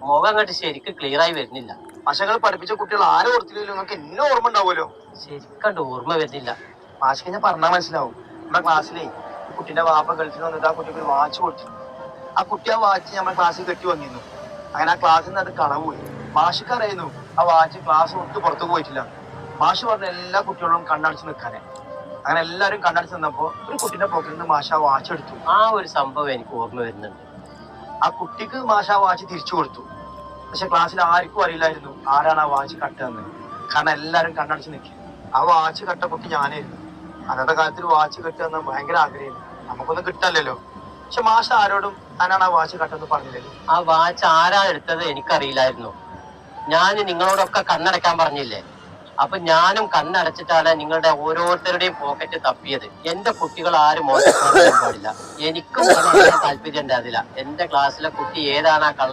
മുഖം അങ്ങോട്ട് ശരിക്കും ക്ലിയർ ആയി വരുന്നില്ല. മാഷങ്ങൾ പഠിപ്പിച്ച കുട്ടികൾ ആരും ഓർത്തില്ലല്ലോ, നിങ്ങൾക്ക് എന്നെ ഓർമ്മ ഉണ്ടാവുമല്ലോ. ശരിക്കണ്ട് ഓർമ്മ വരുന്നില്ല. മാഷിക്ക് ഞാൻ പറഞ്ഞാൽ മനസ്സിലാവും. നമ്മുടെ ക്ലാസ്സിലെ കുട്ടിന്റെ വാപ്പ ഗൾഫിൽ വന്നിട്ട് ആ കുട്ടിക്ക് ഒരു വാച്ച് കൊടുത്തു. ആ കുട്ടി ആ വാച്ച് നമ്മുടെ ക്ലാസ്സിൽ കെട്ടി വന്നിരുന്നു. അങ്ങനെ ആ ക്ലാസ്സിൽ നിന്ന് അത് കളവ് പോയി. മാഷിക്ക് അറിയുന്നു ആ വാച്ച് ക്ലാസ് വിട്ട് പുറത്തു പോയിട്ടില്ല. മാഷ് പറഞ്ഞ എല്ലാ കുട്ടികളും കണ്ണടച്ച് നിൽക്കാനെ. അങ്ങനെ എല്ലാവരും കണ്ണടച്ച് നിന്നപ്പോ ഒരു കുട്ടിന്റെ പോക്കറ്റിൽ നിന്ന് മാഷ ആ വാച്ച് എടുത്തു. ആ ഒരു സംഭവം എനിക്ക് ഓർമ്മ വരുന്നുണ്ട്. ആ കുട്ടിക്ക് മാഷ ആ വാച്ച് തിരിച്ചു കൊടുത്തു. പക്ഷെ ക്ലാസ്സിൽ ആർക്കും അറിയില്ലായിരുന്നു ആരാണ് ആ വാച്ച് കട്ടെന്ന്. കാരണം എല്ലാരും കണ്ണടച്ച് നിൽക്കി. ആ വാച്ച് കട്ട കുട്ടി ഞാനായിരുന്നു. അന്നത്തെ കാലത്തിൽ വാച്ച് കെട്ടുന്ന ഭയങ്കര ആഗ്രഹമായിരുന്നു. നമുക്കൊന്നും കിട്ടല്ലോ. പക്ഷെ മാഷ ആരോടും താനാണ് ആ വാച്ച് കട്ടെന്ന് പറഞ്ഞില്ലല്ലോ. ആ വാച്ച് ആരാ എടുത്തത് എനിക്കറിയില്ലായിരുന്നു. ഞാൻ നിങ്ങളോടൊക്കെ കണ്ണടക്കാൻ പറഞ്ഞില്ലേ? അപ്പൊ ഞാനും കണ്ണടച്ചിട്ടാണ് നിങ്ങളുടെ ഓരോരുത്തരുടെയും പോക്കറ്റ് തപ്പിയത്. എന്റെ കുട്ടികൾ ആരും മോശം പാടില്ല. എനിക്കും താല്പര്യം ഉണ്ടായിരുന്നില്ല. എന്റെ ക്ലാസ്സിലെ കുട്ടി ഏതാണ് ആ